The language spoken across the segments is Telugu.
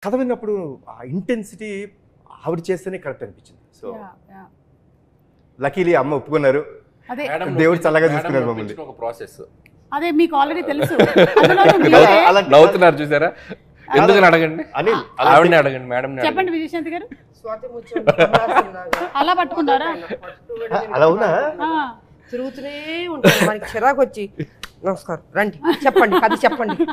కథ విన్నప్పుడు ఆ ఇంటెన్సిటీ ఆవిడ చేస్తేనే కరెక్ట్ అనిపించింది. సో లక్కీలీ అమ్మ ఒప్పుకున్నారు, దేవుడు చల్లగా చూసుకున్నారు మమ్మల్ని. ఒక ప్రాసెస్ అదే మీకు ఆల్రెడీ తెలుసు. నవ్వుతున్నారు చూసారా? ఎందుకని అడగండి, ఆవిడని అడగండి, మేడం చెప్పండి. విజయశాంతి గారు అలా పట్టుకున్నారా? అలా ఉన్నా తిరుగుతూనే ఉంటారు, మనకి చిరాకు వచ్చి నమస్కారం రండి చెప్పండి కథ చెప్పండి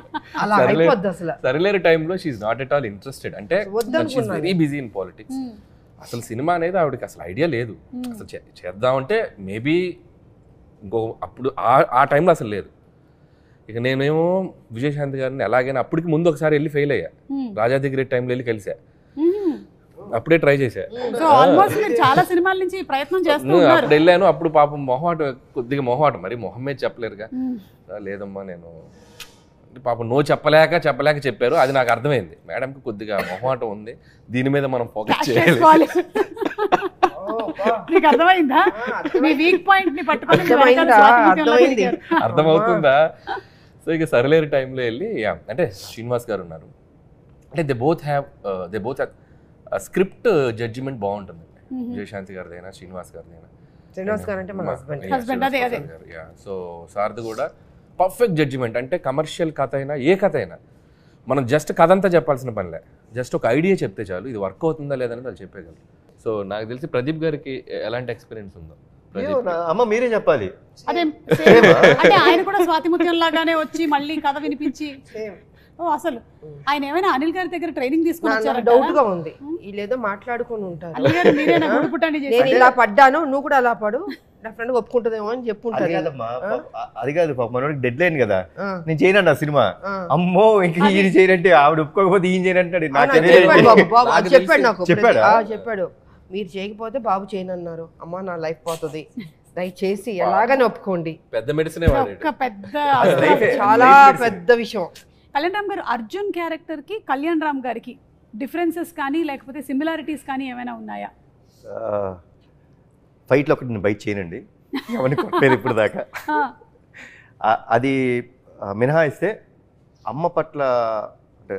అలా అయిపోద్ది. అసలు సరిలేరు టైంలో she's not at all interested. అంటే వెరీ బిజీ ఇన్ పాలిటిక్స్. అసలు సినిమా అనేది ఆవిడకి అసలు ఐడియా లేదు. అసలు చేద్దామంటే మేబీ ఇంకో అప్పుడు ఆ టైంలో అసలు లేదు. ఇక నేనేమో విజయశాంతి గారిని ఎలాగైనా అప్పటికి ముందు ఒకసారి వెళ్ళి ఫెయిల్ అయ్యా. రాజాది గ్రేట్ టైంలో వెళ్ళి కలిసా, అప్పుడే ట్రై చేశా. చాలా సినిమాల నుంచి ప్రయత్నం చేస్తూ అప్పుడు వెళ్ళాను. అప్పుడు పాపం కొద్దిగా మొహమాటం, మరి మొహం మీద చెప్పలేరుగా. లేదమ్మా నేను పాపం నో చెప్పలేక చెప్పారు. అది నాకు అర్థమైంది, మేడంకి కొద్దిగా మొహమాటం ఉంది, దీని మీద మనం ఫోకస్ చేయాలి. అర్థమైందా? మీ వీక్ పాయింట్ ని పట్టుకొని అర్థమవుతుందా? సో ఇక సరిలేరు టైంలో వెళ్ళి అంటే శ్రీనివాస్ గారు ఉన్నారు. అంటే they both have script judgement బాగుంటుంది. విజయశాంతి గారిదైనా శ్రీనివాస్ గారిదైనా. శ్రీనివాస్ గారు అంటే మన హస్బెండ్. సో సార్ది కూడా పర్ఫెక్ట్ జడ్జిమెంట్. అంటే కమర్షియల్ కథ అయినా ఏ కథ అయినా మనం జస్ట్ కథ అంతా చెప్పాల్సిన పనిలే, జస్ట్ ఒక ఐడియా చెప్తే చాలు, ఇది వర్క్ అవుతుందా లేదని వాళ్ళు చెప్పేయగలరు. సో నాకు తెలిసి ప్రదీప్ గారికి ఎలాంటి ఎక్స్పీరియన్స్ ఉందో అమ్మ మీరే చెప్పాలి. అదే అంటే ఆయన కూడా స్వాతి ముత్యం లాగానే వచ్చి మళ్ళీ కథ వినిపించి అసలు ఆయన ఏమైనా అనిల్ గారి దగ్గర ట్రైనింగ్ తీసుకుని వచ్చారా? డౌట్ గా ఉంది, వీళ్ళేదో మాట్లాడుకుని ఉంటారు. నేను ఇలా పడ్డాను, నువ్వు కూడా అలా పడు, నా ఫ్రెండ్ ఒప్పుకుంటుందేమో అని చెప్పుంటారు. అది కాదు పాప, మనోడికి డెడ్ లైన్ కదా, నేను చేయను ఆ సినిమా. అమ్మో ఇంక ఈయన చేయనంటే ఆవిడ ఒప్పుకోకపోతే ఈయన చేయనంటాడు. చెప్పాడు మీరు చేయకపోతే బాబు చేయనన్నారు. అమ్మా నా లైఫ్ పోతుంది, దయచేసి ఎలాగని ఒప్పుకోండి. పెద్ద మెడిసిన్, చాలా పెద్ద విషయం. కళ్యాణ్ రామ్ గారు అర్జున్ క్యారెక్టర్ కి కళ్యాణ్ రామ్ గారికి డిఫరెన్సెస్ కానీ లేకపోతే సిమిలారిటీస్ కానీ ఏమైనా ఉన్నాయా? ఫైట్లో ఒకటి నేను బైట్ చేయనండి, ఎవరిని కొట్టలేదు ఇప్పుడు దాకా. అది మినహాయిస్తే అమ్మ పట్ల అంటే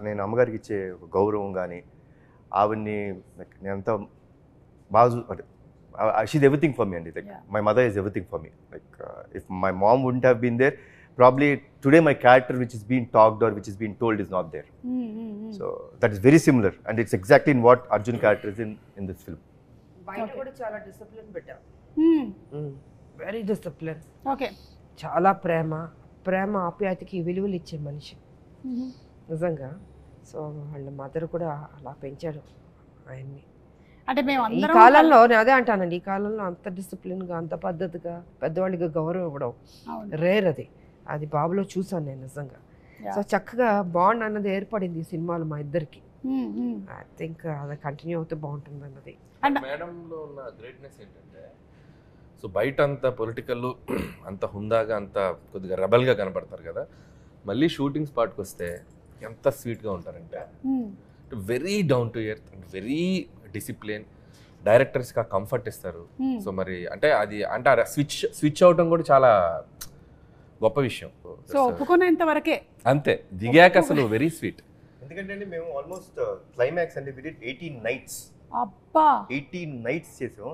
నేను అమ్మగారికి ఇచ్చే గౌరవం కానీ ఆవిడ్ని నేను అంతా బాగా అంటే షీఈ్ ఎవ్రీథింగ్ ఫర్ మీ అండి. Like my mother is everything for me. Like if my mom wouldn't have been there, probably today my character which is being talked or which is being told is not there. So that is very similar and it's exactly in what Arjun character is in this film. బయట కూడా చాలా డిసిప్లిన్ పెట్టా, వెరీ డిసిప్లిన్. ఓకే, చాలా ప్రేమ ఆప్యాయతకి విలువలు ఇచ్చే మనిషి నిజంగా. సో వాళ్ళ మదర్ కూడా అలా పెంచాడు ఆయన్ని. అంటే మేము ఈ కాలంలో నేను అదే అంటానండి, ఈ కాలంలో అంత డిసిప్లిన్గా అంత పద్ధతిగా పెద్దవాళ్ళకి గౌరవం ఇవ్వడం రేర్. అది బాబులో చూసాను నేను నిజంగా. సో చక్కగా బాండ్ అన్నది ఏర్పడింది ఈ సినిమాలో మా ఇద్దరికి. ఐ థింక్ అది కంటిన్యూ అవుతే బాగుంటుంది అన్నది. మేడంలో ఉన్న గ్రేట్నెస్ ఏంటంటే, సో బయట అంత పొలిటికల్ అంత హుందాగా అంత కొద్దిగా రెబల్గా కనపడతారు కదా, మళ్ళీ షూటింగ్ స్పాట్కి వస్తే ఎంత స్వీట్గా ఉంటారంటే very down to earth and very discipline. డైరెక్టర్స్కి ఆ కంఫర్ట్ ఇస్తారు. సో మరి అంటే అది అంటే స్విచ్ అవటం కూడా చాలా గొప్ప విషయం. సో ఒప్పుకునేంత వరకే అంతే, దిగాక అసలు వెరీ స్వీట్. ఎందుకంటే మేము ఆల్మోస్ట్ క్లైమాక్స్ అంటే వి డిడ్ 18 nights. అబ్బా 18 nights చేసాం.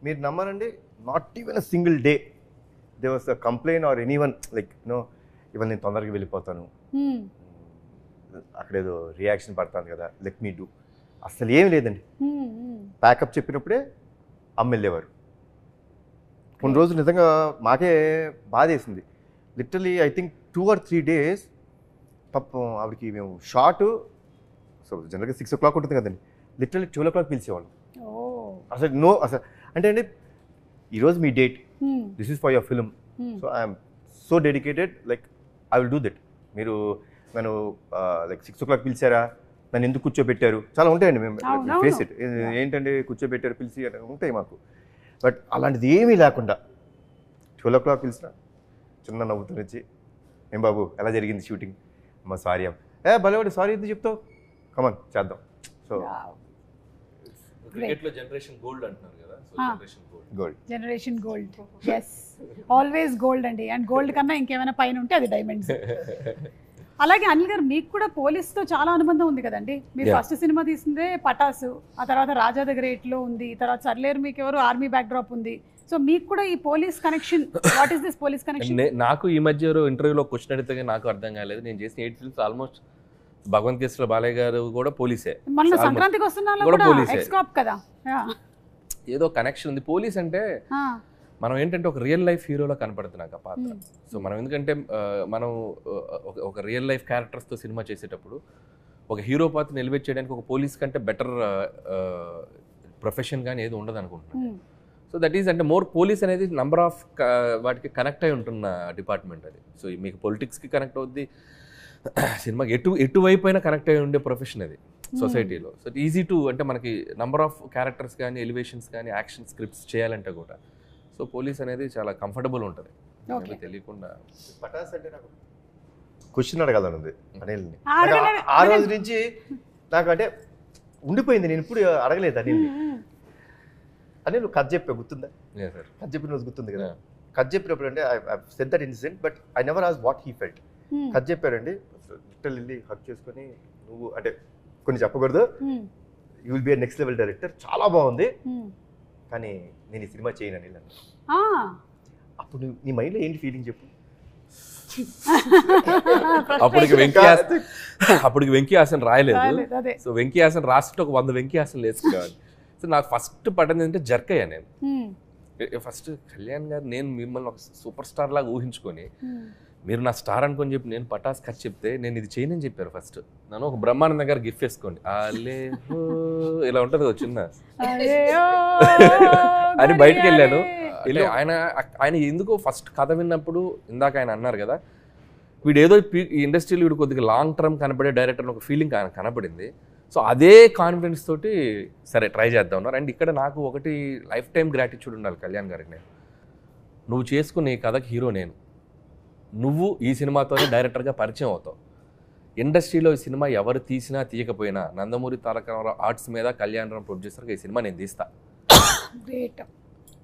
మీరు నమ్మరండి, not even a single day there was a complaint or anyone like no ఇవాళ నేను తొందరగా వెళ్ళిపోతాను, అక్కడేదో రియాక్షన్ పడతాను కదా, లెట్ మీ డూ. అసలు ఏమి లేదండి. ప్యాకప్ చెప్పినప్పుడే అమ్మ వెళ్ళేవారు. కొన్ని రోజులు నిజంగా మాకే బాధ వేసింది. Literally I think 2 or 3 days పాపం ఆవిడకి మేము షార్ట్, సో జనరల్గా 6 o'clock ఉంటుంది కదండి, లిటరలీ 12 o'clock పిలిచేవాళ్ళం. అసలు అసలు అంటే అండి ఈరోజు మీ date, this is for your film, so I'm so dedicated, like I will do that. మీరు నన్ను లైక్ 6 o'clock పిలిచారా, నన్ను ఎందుకు కూర్చోబెట్టారు, చాలా ఉంటాయండి. మేము ఫేస్ ఇట్, ఏంటంటే కూర్చోబెట్టారు పిలిచి ఉంటాయి మాకు. బట్ అలాంటిది ఏమీ లేకుండా 12 o'clock పిలిచిన చిన్న నవ్వుతూ వచ్చి, ఏం బాబు ఎలా జరిగింది షూటింగ్, అమ్మ సారీ అమ్మ, భలేవాడు సారీ ఎందుకు చెప్తావు, కమాన్ చేద్దాం. సో క్రికెట్లో జనరేషన్ గోల్డ్ అంటున్నారు కదా, so generation gold is always gold అండి. అండ్ గోల్డ్ కన్నా ఇంకేమైనా పైన ఉంటే అది డైమండ్స్. అలాగే అనిల్ గారు మీకు కూడా పోలీస్తో చాలా అనుబంధం ఉంది కదండి. మీరు ఫస్ట్ సినిమా తీసిందే పటాసు, ఆ తర్వాత రాజా ద గ్రేట్లో ఉంది, తర్వాత సర్లేరు మీకు ఎవరు ఆర్మీ బ్యాక్ డ్రాప్ ఉంది. సో మీకు కూడా ఈ police connection, what is this police connection? నాకు ఈ మధ్య ఇంటర్వ్యూలో క్వశ్చన్ అడిగితే నాకు అర్థం కాలేదు. నేను చేసిన 8 ఫిల్మ్స్ ఆల్మోస్ట్ భగవంత్ కేసులో బాలయ్య గారు కూడా పోలీసే, మన సంక్రాంతికి వస్తున్నాలో కూడా ఎక్స్-కాప్ కదా. ఏదో కనెక్షన్ ఉంది. పోలీస్ అంటే మనం ఏంటంటే ఒక రియల్ లైఫ్ హీరోలో కనపడుతున్నాక పాత్ర. సో మనం ఎందుకంటే మనం ఒక రియల్ లైఫ్ క్యారెక్టర్స్తో సినిమా చేసేటప్పుడు ఒక హీరో పాత్రని ఎలివేట్ చేయడానికి ఒక పోలీస్ కంటే బెటర్ ప్రొఫెషన్ కానీ ఏది ఉండదు అనుకుంటున్నాను. సో దట్ ఈస్ అంటే మోర్ పోలీస్ అనేది నంబర్ ఆఫ్ వాటికి కనెక్ట్ అయి ఉంటున్న డిపార్ట్మెంట్ అది. సో మీకు పొలిటిక్స్కి కనెక్ట్ అవుద్ది, సినిమాకి ఎటువైపు అయినా కనెక్ట్ అయి ఉండే ప్రొఫెషన్ అది సొసైటీలో. సో ఈజీ టు అంటే మనకి నంబర్ ఆఫ్ క్యారెక్టర్స్ కానీ ఎలివేషన్స్ కానీ యాక్షన్ స్క్రిప్ట్స్ చేయాలంటే కూడా సో పోలీస్ అనేది చాలా కంఫర్టబుల్ ఉంటుంది. తెలియకుండా పటాస్ అంటే నాకు క్వశ్చన్ అడగాలని ఉంది అనిల్ని. ఆ రోజు నుంచి నాకు అంటే ఉండిపోయింది, నేను ఇప్పుడు అడగలేదు అనిల్ని. అనిల్ కథ చెప్పా గుర్తుందా? కథ చెప్పిన రోజు గుర్తుంది కదా. కథ చెప్పినప్పుడు అంటే I said that incident but I never asked what he felt. కథ చెప్పారండి, లిటిల్ వెళ్ళి హక్ చేసుకొని నువ్వు అంటే కొన్ని చెప్పకూడదు, you will be next level director, చాలా బాగుంది కానీ నేను ఈ సినిమా చేయను అనిల్ అన్న. అప్పుడు నీ మైండ్లో ఏంటి ఫీలింగ్ చెప్పు? అప్పటికి వెంకీ హాసన్ రాయలేదు. సో వెంకీ హాసన్ రాస్తుంటే ఒక 100 వెంకీ హాసన్ వేసుకోవాలి. సో నాకు ఫస్ట్ పడ్డది ఏంటంటే జర్క్ అయ్యా నేను. ఫస్ట్ కళ్యాణ్ గారు నేను మిమ్మల్ని ఒక సూపర్ స్టార్ లాగా ఊహించుకొని మీరు నా స్టార్ అనుకొని చెప్పి నేను పటాస్ ఖర్చు చెప్తే నేను ఇది చేయనని చెప్పారు. ఫస్ట్ నన్ను ఒక బ్రహ్మానందం గారు గిఫ్ట్ వేసుకోండి ఇలా ఉంటుంది ఒక చిన్న అని బయటకు వెళ్ళాను. ఆయన ఎందుకో ఫస్ట్ కథ విన్నప్పుడు ఇందాక ఆయన అన్నారు కదా, వీడు ఏదో ఈ ఇండస్ట్రీలో వీడు కొద్దిగా లాంగ్ టర్మ్ కనపడే డైరెక్టర్ ఒక ఫీలింగ్ ఆయన కనపడింది. సో అదే కాన్ఫిడెన్స్ తోటి సరే ట్రై చేద్దాం ఉన్నారు. అండ్ ఇక్కడ నాకు ఒకటి లైఫ్ టైం గ్రాటిట్యూడ్ ఉండాలి కళ్యాణ్ గారికి. నేను నువ్వు చేసుకున్న ఈ కథకి హీరో నేను, నువ్వు ఈ సినిమాతోనే డైరెక్టర్గా పరిచయం అవుతావు. ఇండస్ట్రీలో ఈ సినిమా ఎవరు తీసినా తీయకపోయినా నందమూరి తారక రామారావు ఆర్ట్స్ మీద కళ్యాణ్ రామ్ ప్రొడ్యూసర్గా ఈ సినిమా నేను తీస్తా.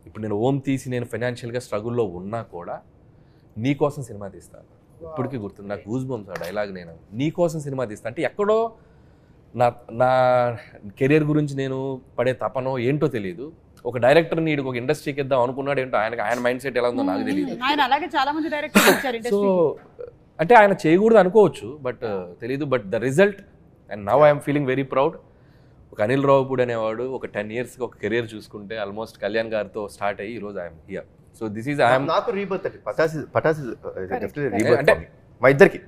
ఇప్పుడు నేను ఓం తీసి నేను ఫైనాన్షియల్గా స్ట్రగుల్లో ఉన్నా కూడా నీ కోసం సినిమా తీస్తాను. ఇప్పటికీ గుర్తుంది నాకు గూస్ బంప్స్ ఆ డైలాగ్. నేను నీ కోసం సినిమా తీస్తా అంటే ఎక్కడో నా కెరీర్ గురించి నేను పడే తపనో ఏంటో తెలియదు. ఒక డైరెక్టర్ నీడు ఒక ఇండస్ట్రీకి ఇద్దాం అనుకున్నాడు ఏంటో, ఆయన మైండ్ సెట్ ఎలా ఉందో నాకు తెలియదు. సో అంటే ఆయన చేయకూడదు అనుకోవచ్చు బట్ తెలీదు. But the result and now I'm feeling very proud. ఒక అనిల్ రావుపూడి అనేవాడు ఒక 10 yearsకి ఒక కెరీర్ చూసుకుంటే ఆల్మోస్ట్ కళ్యాణ్ గారితో స్టార్ట్ అయ్యి ఈరోజు I'm here. So this is I'm నాకు రీబర్త్ అండి. పటాస్ డెఫినెట్లీ రీబర్త్ అంటే మా ఇద్దరికి.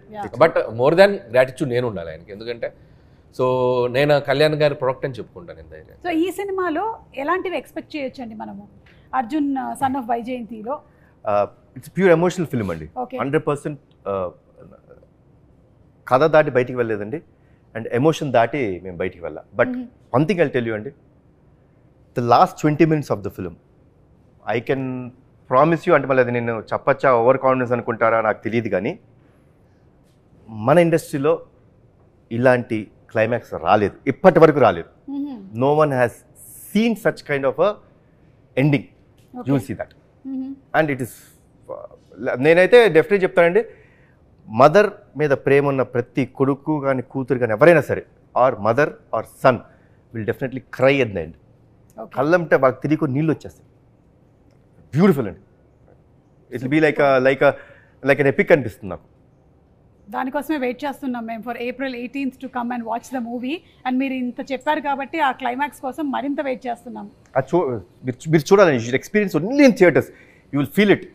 బట్ మోర్ దాన్ గ్రాటిట్యూడ్ నేను ఉండాలి ఆయనకి. ఎందుకంటే సో నేను కళ్యాణ్ గారి ప్రొడక్ట్ అని చెప్పుకుంటాను నేను ధైర్యం. సో ఈ సినిమాలో ఎలాంటివి ఎక్స్పెక్ట్ చేయొచ్చు అండి మనము? అర్జున్ సన్ ఆఫ్ వైజయంతిలో ఇట్స్ ప్యూర్ ఎమోషనల్ ఫిల్మ్ అండి. 100% కథ దాటి బయటికి వెళ్ళలేదండి అండ్ ఎమోషన్ దాటి మేము బయటికి వెళ్ళాం. But one thing I tell you అండి, the last 20 minutes of the film I can promise you, అంటే మళ్ళీ అది నేను చెప్పచ్చా ఓవర్ కాన్ఫిడెన్స్ అనుకుంటారా నాకు తెలియదు కానీ మన ఇండస్ట్రీలో ఇలాంటి క్లైమాక్స్ రాలేదు, ఇప్పటి వరకు రాలేదు. No one has seen such kind of a ending. You will see that and it is, నేనైతే డెఫినెట్లీ చెప్తానండి, మదర్ మీద ప్రేమ ఉన్న ప్రతి కొడుకు కానీ కూతురు కానీ ఎవరైనా సరే or mother or son will definitely cry at the end. కళ్ళంటే వాళ్ళకి తెలియకు నీళ్ళు వచ్చేస్తాయి. బ్యూటిఫుల్ అండి. It will be like an epic అనిపిస్తుంది నాకు. దానికోసమే వెయిట్ చేస్తున్నాం మేము for April 18th to come and watch the movie. And మీరు ఇంత చెప్పారు కాబట్టి ఆ క్లైమాక్స్ కోసం మరింత వెయిట్ చేస్తున్నాం. మీరు చూడాలి, you should experience only in theatres, you will feel it.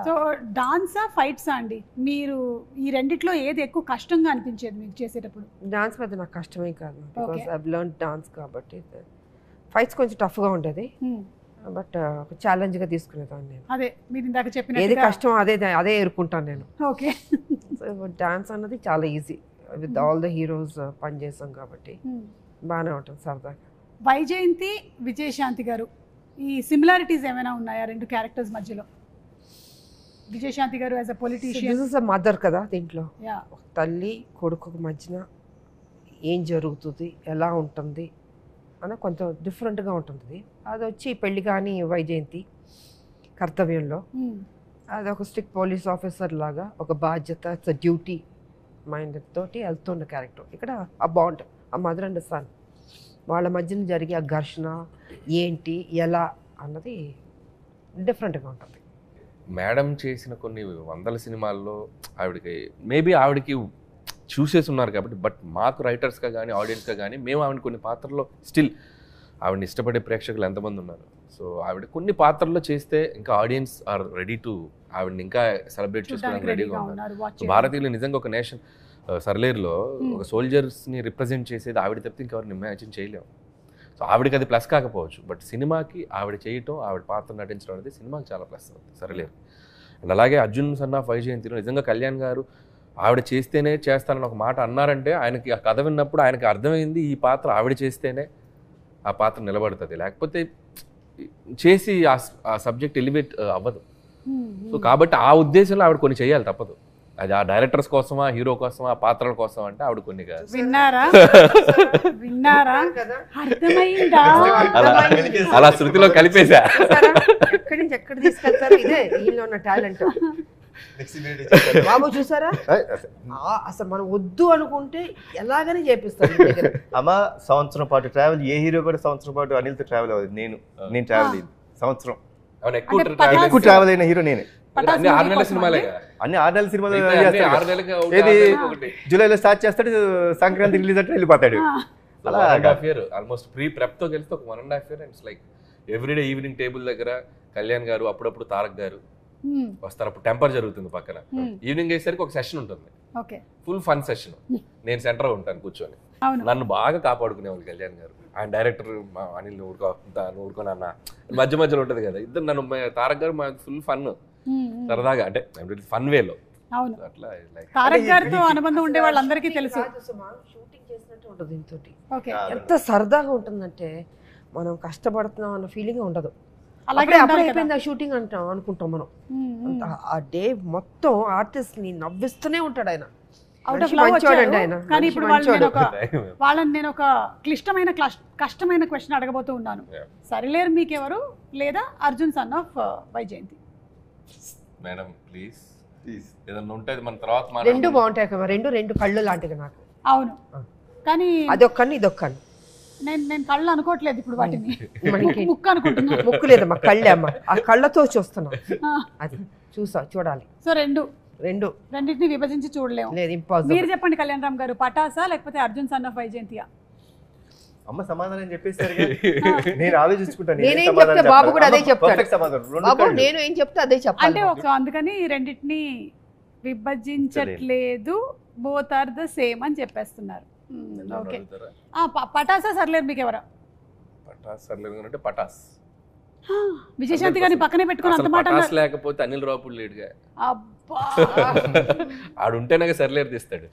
So డాన్సా ఫైట్సా అండి, మీరు ఈ రెండిట్లో ఏది ఎక్కువ కష్టంగా అనిపించేది మీకు చేసేటప్పుడు? డాన్స్ పెద్ద నాకు కష్టమే కాదు, బికాస్ ఐ లెర్న్ డాన్స్ కాబట్టి. ఫైట్స్ కొంచెం టఫ్గా ఉంటుంది బట్ ఒక ఛాలెంజ్గా తీసుకునేదాన్ని నేను. అదే మీరు ఇందాక చెప్పిన ఏది కష్టం అదే ఎదుర్కొంటాను నేను. ఓకే. సో డాన్స్ అన్నది చాలా easy, with all the heroes పనిచేస్తాం కాబట్టి బాగానే ఉంటుంది సరదాగా. వైజయంతి విజయశాంతి గారు, ఈ సిమిలారిటీస్ ఏమైనా ఉన్నాయా రెండు క్యారెక్టర్స్ మధ్యలో? విజయశాంతి గారు as a politician, this is a mother కదా, దీంట్లో తల్లి కొడుకు మధ్యన ఏం జరుగుతుంది ఎలా ఉంటుంది అని కొంచెం డిఫరెంట్గా ఉంటుంది. అది వచ్చి పెళ్లి కానీ వైజయంతి కర్తవ్యంలో అది ఒక స్ట్రిక్ట్ పోలీస్ ఆఫీసర్ లాగా ఒక బాధ్యత, ఇట్స్ అ డ్యూటీ మైండ్ తోటి వెళ్తున్న క్యారెక్టర్. ఇక్కడ ఆ బాండ్, ఆ మదర్ అండ్ సన్ వాళ్ళ మధ్యన జరిగే ఆ ఘర్షణ ఏంటి ఎలా అన్నది డిఫరెంట్గా ఉంటుంది. మేడం చేసిన కొన్ని వందల సినిమాల్లో ఆవిడకి చూసేసి ఉన్నారు కాబట్టి, బట్ మాకు రైటర్స్గా కానీ ఆడియన్స్గా కానీ మేము ఆవిడ కొన్ని పాత్రల్లో స్టిల్ ఆవిడని ఇష్టపడే ప్రేక్షకులు ఎంతమంది ఉన్నారు. సో ఆవిడ కొన్ని పాత్రల్లో చేస్తే ఇంకా ఆడియన్స్ ఆర్ రెడీ టు ఆవిడని ఇంకా సెలబ్రేట్ చేసుకోవడానికి రెడీగా ఉన్నారు. భారతీయులు నిజంగా ఒక నేషన్ సర్లేరులో ఒక సోల్జర్స్ని రిప్రజెంట్ చేసేది ఆవిడ తప్పితే ఇంకెవరిని ఇమాజిన్ చేయలేము. సో ఆవిడకి అది ప్లస్ కాకపోవచ్చు, బట్ సినిమాకి ఆవిడ చేయటం, ఆవిడ పాత్ర నటించడం అనేది సినిమాకి చాలా ప్లస్ అవుతుంది సర్లేరు. అండ్ అలాగే అర్జున్ సన్ ఆఫ్ వైజయంతిలో నిజంగా కళ్యాణ్ గారు ఆవిడ చేస్తేనే చేస్తానని ఒక మాట అన్నారంటే ఆయనకి ఆ కథ విన్నప్పుడు ఆయనకి అర్థమైంది ఈ పాత్ర ఆవిడ చేస్తేనే ఆ పాత్ర నిలబడుతుంది, లేకపోతే చేసి ఆ సబ్జెక్ట్ ఎలివేట్ అవ్వదు. సో కాబట్టి ఆ ఉద్దేశంలో ఆవిడ కొన్ని చేయాలి, తప్పదు. అది ఆ డైరెక్టర్స్ కోసమా, హీరో కోసమా, ఆ పాత్రల కోసం అంటే ఆవిడ కొన్ని కాదు. విన్నారా అర్థమైందా? అలా శృతిలో కలిపేశా. ఎక్కడి నుంచి ఎక్కడ తీసుకెళ్తారు, ఇదే వీళ్ళు ఉన్న టాలెంట్. బాబు చూసారా, అసలు మనం వద్దు అనుకుంటే ఎలాగనే చేపిస్తారు. అమ్మ సంవత్సరం పాటు ట్రావెల్, ఏ హీరో కూడా సంవత్సరం పాటు అనిల్తో ట్రావెల్ అవ్వదు. నేను ట్రావెల్ అయింది సంవత్సరం. ఎక్కువ ట్రావెల్ అయిన హీరో నేనే. అన్ని 6 నెలల సినిమాలే, అన్ని 6 నెలల సినిమాలు ఏది జూలైలో స్టార్ట్ చేస్తాడు, సంక్రాంతి రిలీజ్ అంటే వెళ్ళిపోతాడు. ఆల్మోస్ట్ ప్రీ ప్రెప్ తో కలిసి ఒక 1.5 year. It's like everyday evening table దగ్గర కళ్యాణ్ గారు, అప్పుడప్పుడు తారక్ గారు వస్తారు. అప్పుడు టెంపర్ జరుగుతుంది పక్కన. ఈవినింగ్ అయ్యేసరికి ఒక సెషన్ ఉంటుంది, ఫుల్ ఫన్ సెషన్. నేను సెంటర్ ఉంటాను కూర్చొని. నన్ను బాగా కాపాడుకునేవాళ్ళు కళ్యాణ్ గారు. ఆయన డైరెక్టర్ అనిల్ ఊరుకోని అన్న మధ్య మధ్యలో ఉంటుంది కదా, ఇద్దరు నన్ను తారక్ గారు ఫుల్ ఫన్ సరదాగా, అంటే ఫన్ వేలో. అట్లా తారక్ గారితో అనుబంధం ఉండే వాళ్ళందరికీ తెలుసు. షూటింగ్ చేసినట్టు ఉంటుంది దీంతోటి. ఎంత సరదాగా ఉంటుందంటే మనం కష్టపడుతున్నాం అన్న ఫీలింగ్ ఉండదు. అప్పుడే అయిపోయింది ఆ షూటింగ్ అంటాం అనుకుంటాం మనం. ఆ డే మొత్తం ఆర్టిస్ట్ ని నవ్విస్తూనే ఉంటాడు ఆయన. కానీ ఇప్పుడు వాళ్ళని నేను ఒక కష్టమైన క్వశ్చన్ అడగబోతూ ఉన్నాను. సరిలేరు మీకెవరు లేదా Arjun son of Vyjayanthi? Madam please ఏదన్నా ఉంటే మన తర్వాత రెండు బాగుంటాయి కదా, రెండు కళ్ళు లాంటివి నాకు. అవును, కానీ అదొక్కని ఇదొక్కని నేను కళ్ళు అనుకోవట్లేదు ఇప్పుడు, వాటిని ముక్కు అనుకుంటున్నా. ముక్కు లేదమ్మా, కళ్ళే అమ్మా. ఆ కళ్ళతో చూస్తున్నా, అది చూడాలి. సో రెండింటిని విభజించి చూడలేము. మీరు చెప్పండి కళ్యాణ్ రామ్ గారు, పటాసా లేకపోతే అర్జున్ సన్ ఆఫ్ వైజయంతియా? అమ్మ సమాధానం చెప్పేస్తారు, నేను ఆలోచించుకుంటాను. నేనేం చెప్తే బాబు కూడా అదే చెప్తాడు. బాబు నేను ఏం చెప్తే అదే చెప్పాలి. అంటే ఒక అందుకని రెండింటిని విభజించట్లేదు, బోత్ ఆర్ ద సేమ్ అని చెప్పేస్తున్నారు. ఓకే, పటాసా సర్లేరు మీకు ఎవరా? పటాస్ సర్లేరు అంటే పటాస్. విజయశాంతి గారిని పక్కనే పెట్టుకుని అంత మాట లేకపోతే అనిల్ రావుపూడి లేడుగా, ఆడుంటేనే సర్లేరు తీస్తాడు.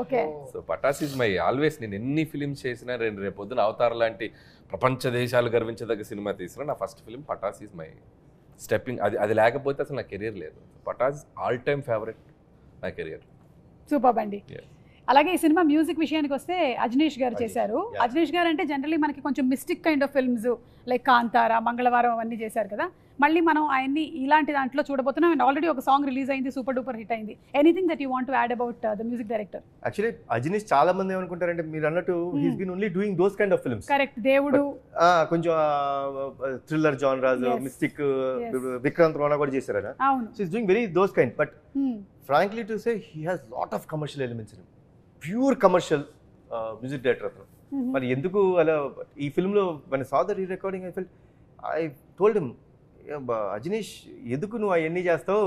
Okay, so Pataas is my always. నేను ఎన్ని ఫిలిమ్స్ చేసినా, రేపు పొద్దున అవతార్ లాంటి ప్రపంచ దేశాలు గర్వించదగ్గ సినిమా తీసినా నా first film Pataas is my stepping. అది లేకపోతే అసలు నా కెరీర్ లేదు. పటాస్ ఆల్ టైమ్ ఫేవరెట్ నా కెరీర్. సూపర్ అండి. అలాగే ఈ సినిమా మ్యూజిక్ విషయానికి వస్తే అజనీష్ గారు చేశారు. అజనీష్ గారు అంటే జనరల్లీ మనకి కొంచెం mystic kind of films like Kantara, మంగళవారం అవన్నీ చేశారు కదా. మళ్ళీ మనం ఆయన్ని ఇలాంటి దాంట్లో చూడబోతున్నాం. అండ్ ఆల్రెడీ ఒక సాంగ్ రిలీజ్ అయింది, సూపర్ డూపర్ హిట్ అయింది. Anything that you want to add about the music director? Actually Ajaneesh చాలా మంది ఏమనుకుంటారంటే, మీరు అన్నట్టు he's been only doing those kind of films. Correct, దేవుడు కొంచెం థ్రిల్లర్ జానరాస్, మిస్టిక్, విక్రాంత్ రోనా కూడా చేశారు ఆయన. అవును, so he's doing very those kind. But frankly to say he has lot of commercial elements in him. Pure commercial music director అతను. మరి ఎందుకు అలా ఈ ఫిల్మ్లో మన saw the re recording I told him, Ajaneesh ఎందుకు నువ్వు అవన్నీ చేస్తావు,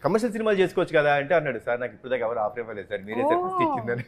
కమర్షియల్ సినిమాలు చేసుకోవచ్చు కదా అంటే అన్నాడు, సార్ నాకు ఇప్పుడు దాకా ఎవరు ఆఫర్ ఇవ్వలేదు సార్, మీరే సార్ ఫస్ట్ ఇచ్చిందని.